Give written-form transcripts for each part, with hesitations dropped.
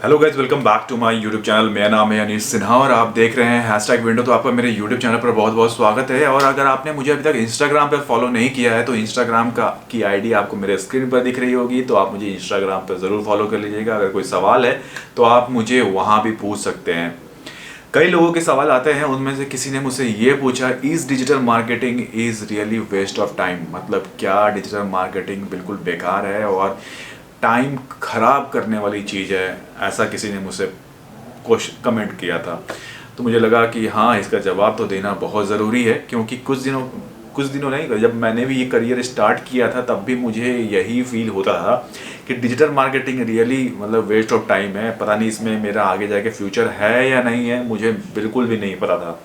Hello guys, welcome back to my YouTube channel. मेरा नाम है अनीश सिन्हा और आप देख रहे हैं हैशटैग विंडो। तो आपका मेरे यूट्यूब चैनल पर बहुत बहुत स्वागत है। और अगर आपने मुझे अभी तक इंस्टाग्राम पर फॉलो नहीं किया है तो इंस्टाग्राम की आईडी आपको मेरे स्क्रीन पर दिख रही होगी, तो आप मुझे इंस्टाग्राम पर ज़रूर फॉलो कर लीजिएगा। अगर कोई सवाल है तो आप मुझे वहाँ भी पूछ सकते हैं। कई लोगों के सवाल आते हैं, उनमें से किसी ने मुझसे ये पूछा, is digital marketing is really waste of time? मतलब क्या डिजिटल मार्केटिंग बिल्कुल बेकार है और टाइम खराब करने वाली चीज़ है? ऐसा किसी ने मुझसे कमेंट किया था। तो मुझे लगा कि हाँ, इसका जवाब तो देना बहुत ज़रूरी है, क्योंकि कुछ दिनों नहीं, जब मैंने भी ये करियर स्टार्ट किया था तब भी मुझे यही फील होता था कि डिजिटल मार्केटिंग रियली मतलब वेस्ट ऑफ टाइम है। पता नहीं इसमें मेरा आगे जाके फ्यूचर है या नहीं है, मुझे बिल्कुल भी नहीं पता था।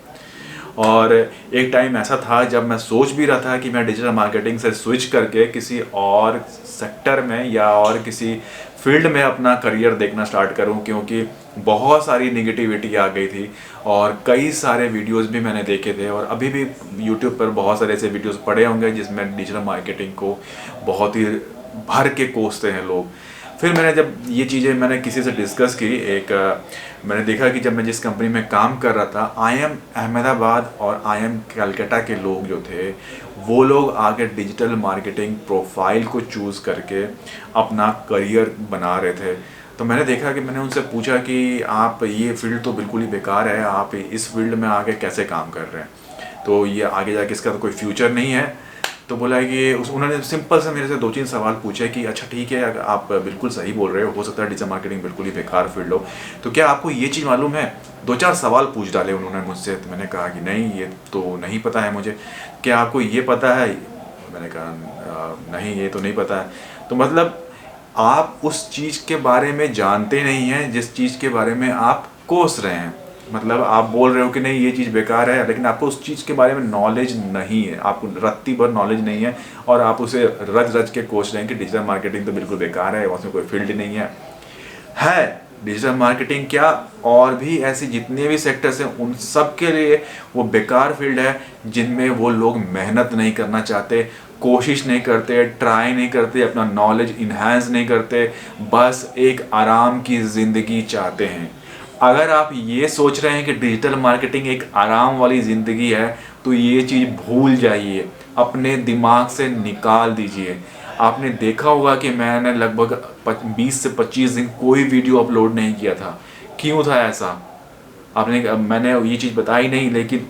और एक टाइम ऐसा था जब मैं सोच भी रहा था कि मैं डिजिटल मार्केटिंग से स्विच करके किसी और सेक्टर में या और किसी फील्ड में अपना करियर देखना स्टार्ट करूं, क्योंकि बहुत सारी निगेटिविटी आ गई थी और कई सारे वीडियोस भी मैंने देखे थे। और अभी भी यूट्यूब पर बहुत सारे ऐसे वीडियोस पड़े होंगे जिसमें डिजिटल मार्केटिंग को बहुत ही भर के कोसते हैं लोग। फिर मैंने किसी से डिस्कस की। मैंने देखा कि जब मैं जिस कंपनी में काम कर रहा था, IIM अहमदाबाद और IIM कलकत्ता के लोग जो थे, वो लोग आगे डिजिटल मार्केटिंग प्रोफाइल को चूज़ करके अपना करियर बना रहे थे। तो मैंने देखा कि मैंने उनसे पूछा कि आप, ये फील्ड तो बिल्कुल ही बेकार है, आप इस फील्ड में आगे कैसे काम कर रहे हैं? तो ये आगे जाके इसका तो कोई फ्यूचर नहीं है। तो बोला कि उन्होंने सिंपल से मेरे से 2-3 सवाल पूछे कि अच्छा ठीक है, अगर आप बिल्कुल सही बोल रहे हो सकता है डिजिटल मार्केटिंग बिल्कुल ही बेकार फील्ड हो, तो क्या आपको ये चीज़ मालूम है? 2-4 सवाल पूछ डाले उन्होंने मुझसे। तो मैंने कहा कि नहीं, ये तो नहीं पता है मुझे। क्या आपको ये पता है? मैंने कहा नहीं, ये तो नहीं पता है। तो मतलब आप उस चीज़ के बारे में जानते नहीं हैं जिस चीज़ के बारे में आप कोस रहे हैं। मतलब आप बोल रहे हो कि नहीं ये चीज़ बेकार है, लेकिन आपको उस चीज़ के बारे में नॉलेज नहीं है, आपको रत्ती भर नॉलेज नहीं है और आप उसे रच रच के कोस रहे हैं कि डिजिटल मार्केटिंग तो बिल्कुल बेकार है, उसमें कोई फील्ड नहीं है। डिजिटल मार्केटिंग क्या, और भी ऐसे जितने भी सेक्टर्स हैं उन सब के लिए वो बेकार फील्ड है, जिनमें वो लोग मेहनत नहीं करना चाहते, कोशिश नहीं करते, ट्राई नहीं करते, अपना नॉलेज इन्हांस नहीं करते, बस एक आराम की ज़िंदगी चाहते हैं। अगर आप ये सोच रहे हैं कि डिजिटल मार्केटिंग एक आराम वाली ज़िंदगी है, तो ये चीज़ भूल जाइए, अपने दिमाग से निकाल दीजिए। आपने देखा होगा कि मैंने लगभग 20 से 25 दिन कोई वीडियो अपलोड नहीं किया था। क्यों था ऐसा? मैंने ये चीज़ बताई नहीं, लेकिन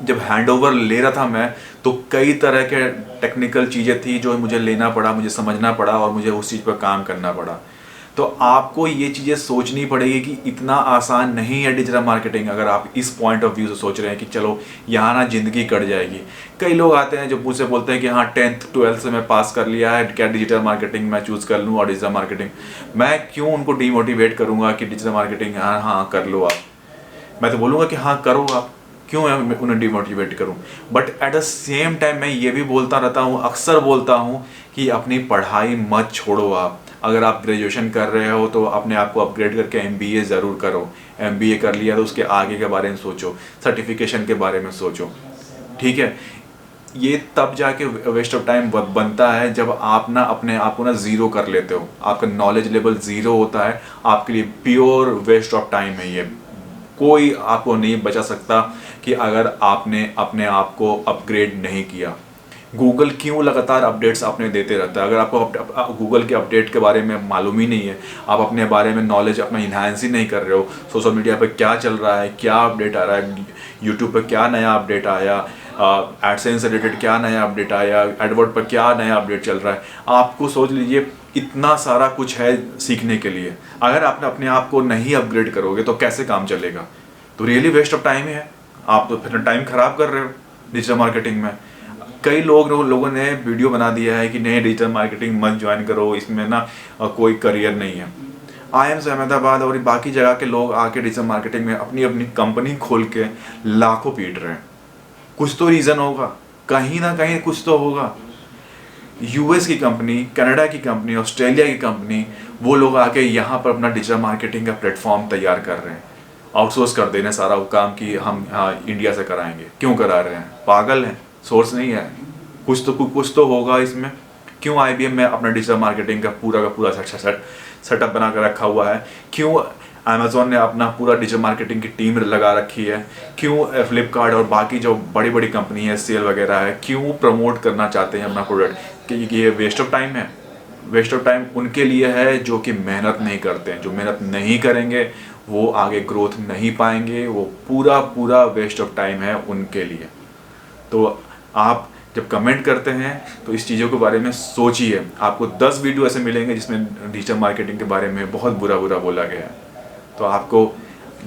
जब हैंडओवर ले रहा था मैं, तो कई तरह के टेक्निकल चीज़ें थी जो मुझे लेना पड़ा, मुझे समझना पड़ा और मुझे उस चीज़ पर काम करना पड़ा। तो आपको ये चीज़ें सोचनी पड़ेगी कि इतना आसान नहीं है डिजिटल मार्केटिंग। अगर आप इस पॉइंट ऑफ व्यू से सोच रहे हैं कि चलो यहाँ ना ज़िंदगी कट जाएगी। कई लोग आते हैं जो मुझसे बोलते हैं कि हाँ 10th 12th से मैं पास कर लिया है, क्या डिजिटल मार्केटिंग मैं चूज़ कर लूँ? और डिजिटल मार्केटिंग मैं क्यों उनको डीमोटिवेट करूँगा कि डिजिटल मार्केटिंग हाँ हाँ कर लो आप। मैं तो बोलूँगा कि हाँ करो आप, क्यों मैं उन्हें डिमोटिवेट करूं? But at the same time मैं ये भी बोलता रहता हूँ, अक्सर बोलता हूँ कि अपनी पढ़ाई मत छोड़ो आप। अगर आप ग्रेजुएशन कर रहे हो तो अपने आप को अपग्रेड करके MBA ज़रूर करो। MBA कर लिया तो उसके आगे के बारे में सोचो, सर्टिफिकेशन के बारे में सोचो, ठीक है? ये तब जाके वेस्ट ऑफ टाइम बनता है जब आप ना अपने आप को ना ज़ीरो कर लेते हो, आपका नॉलेज लेवल ज़ीरो होता है। आपके लिए प्योर वेस्ट ऑफ टाइम है ये। कोई आपको नहीं बचा सकता कि अगर आपने अपने आप को अपग्रेड नहीं किया। गूगल क्यों लगातार अपडेट्स आपने देते रहता है? अगर आपको गूगल के अपडेट के बारे में मालूम ही नहीं है, आप अपने बारे में नॉलेज अपना इन्हांस ही नहीं कर रहे हो, सोशल मीडिया पर क्या चल रहा है, क्या अपडेट आ रहा है, यूट्यूब पर क्या नया अपडेट आया, एडसेंस से रिलेटेड क्या नया अपडेट आया, एडवर्ड पर क्या नया अपडेट चल रहा है, आपको सोच लीजिए इतना सारा कुछ है सीखने के लिए। अगर आपने अपने आप को नहीं अपग्रेड करोगे तो कैसे काम चलेगा? तो रियली वेस्ट ऑफ टाइम है। आप तो फिर टाइम खराब कर रहे हो डिजिटल मार्केटिंग में। कई लोगों ने वीडियो बना दिया है कि नहीं डिजिटल मार्केटिंग मत ज्वाइन करो, इसमें ना कोई करियर नहीं है। IIM से अहमदाबाद और बाकी जगह के लोग आके डिजिटल मार्केटिंग में अपनी अपनी कंपनी खोल के लाखों पीट रहे हैं। कुछ तो रीज़न होगा, कहीं ना कहीं कुछ तो होगा। US की कंपनी, कनाडा की कंपनी, ऑस्ट्रेलिया की कंपनी, वो लोग आके यहाँ पर अपना डिजिटल मार्केटिंग का प्लेटफॉर्म तैयार कर रहे हैं। आउटसोर्स कर देने सारा वो काम कि हम इंडिया से कराएंगे। क्यों करा रहे हैं? पागल हैं? सोर्स नहीं है? कुछ तो होगा इसमें। क्यों IBM में अपना डिजिटल मार्केटिंग का पूरा सेटअप बना कर रखा हुआ है, क्यों Amazon ने अपना पूरा डिजिटल मार्केटिंग की टीम लगा रखी है, क्यों फ्लिपकार्ट और बाकी जो बड़ी बड़ी कंपनी है सेल वगैरह है क्यों प्रमोट करना चाहते हैं अपना प्रोडक्ट, क्योंकि ये वेस्ट ऑफ टाइम है। वेस्ट ऑफ टाइम उनके लिए है जो कि मेहनत नहीं करते हैं। जो मेहनत नहीं करेंगे वो आगे ग्रोथ नहीं पाएंगे, वो पूरा वेस्ट ऑफ टाइम है उनके लिए। तो आप जब कमेंट करते हैं तो इस चीज़ों के बारे में सोचिए। आपको 10 वीडियो ऐसे मिलेंगे जिसमें डिजिटल मार्केटिंग के बारे में बहुत बुरा बोला गया है। तो आपको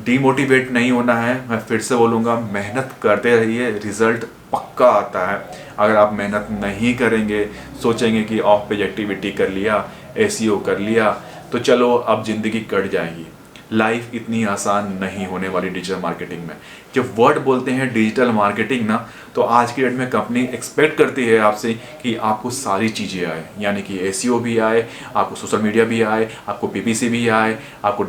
डीमोटिवेट नहीं होना है। मैं फिर से बोलूँगा, मेहनत करते रहिए, रिज़ल्ट पक्का आता है। अगर आप मेहनत नहीं करेंगे, सोचेंगे कि ऑफ पेज एक्टिविटी कर लिया, SEO कर लिया तो चलो अब ज़िंदगी कट जाएगी। लाइफ इतनी आसान नहीं होने वाली डिजिटल मार्केटिंग में। जब वर्ड बोलते हैं डिजिटल मार्केटिंग ना, तो आज की डेट में कंपनी एक्सपेक्ट करती है आपसे कि आपको सारी चीज़ें आए, यानी कि SEO भी आए, आपको सोशल मीडिया भी आए, आपको PPC भी आए, आपको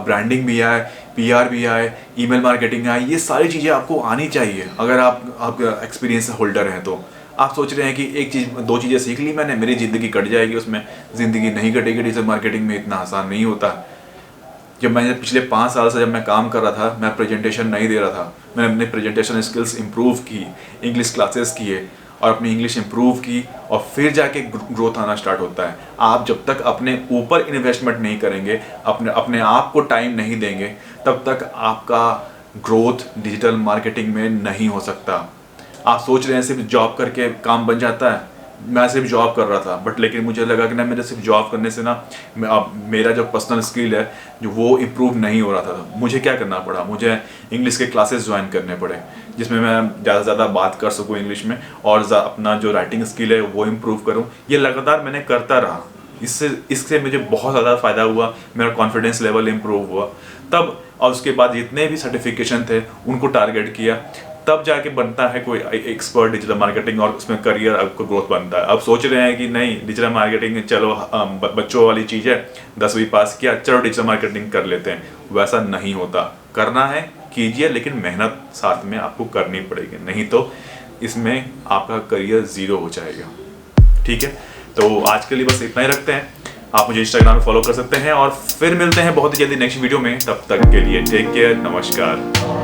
ब्रांडिंग भी आए, PR भी आए, ईमेल मार्केटिंग आए। ये सारी चीज़ें आपको आनी चाहिए अगर आप एक्सपीरियंस होल्डर हैं। तो आप सोच रहे हैं कि एक चीज़ 2 चीज़ें सीख ली मैंने, मेरी ज़िंदगी कट जाएगी उसमें। ज़िंदगी नहीं कटेगी डिजिटल मार्केटिंग में, इतना आसान नहीं होता। जब मैंने पिछले 5 साल से जब मैं काम कर रहा था, मैं प्रेजेंटेशन नहीं दे रहा था। मैंने अपने प्रेजेंटेशन स्किल्स इंप्रूव की, इंग्लिश क्लासेस किए और अपनी इंग्लिश इंप्रूव की, और फिर जाके ग्रोथ आना स्टार्ट होता है। आप जब तक अपने ऊपर इन्वेस्टमेंट नहीं करेंगे, अपने आप को टाइम नहीं देंगे, तब तक आपका ग्रोथ डिजिटल मार्केटिंग में नहीं हो सकता। आप सोच रहे हैं सिर्फ जॉब करके काम बन जाता है। मैं सिर्फ जॉब कर रहा था लेकिन मुझे लगा कि ना, मेरे सिर्फ जॉब करने से ना मेरा जो पर्सनल स्किल है जो वो इम्प्रूव नहीं हो रहा था। मुझे क्या करना पड़ा, मुझे इंग्लिश के क्लासेस ज्वाइन करने पड़े जिसमें मैं ज़्यादा से ज़्यादा बात कर सकूँ इंग्लिश में, और अपना जो राइटिंग स्किल है वो इम्प्रूव करूँ। ये लगातार मैंने करता रहा। इससे मुझे बहुत ज़्यादा फ़ायदा हुआ, मेरा कॉन्फिडेंस लेवल इम्प्रूव हुआ तब। और उसके बाद जितने भी सर्टिफिकेशन थे उनको टारगेट किया, तब जाके बनता है कोई एक्सपर्ट डिजिटल मार्केटिंग, और उसमें करियर आपको ग्रोथ बनता है। अब सोच रहे हैं कि नहीं डिजिटल मार्केटिंग चलो बच्चों वाली चीज़ है, 10वीं पास किया चलो डिजिटल मार्केटिंग कर लेते हैं, वैसा नहीं होता। करना है कीजिए, लेकिन मेहनत साथ में आपको करनी पड़ेगी, नहीं तो इसमें आपका करियर 0 हो जाएगा। ठीक है, तो आज के लिए बस इतना ही रखते हैं। आप मुझे इंस्टाग्राम पे फॉलो कर सकते हैं और फिर मिलते हैं बहुत ही जल्दी नेक्स्ट वीडियो में। तब तक के लिए टेक केयर, नमस्कार।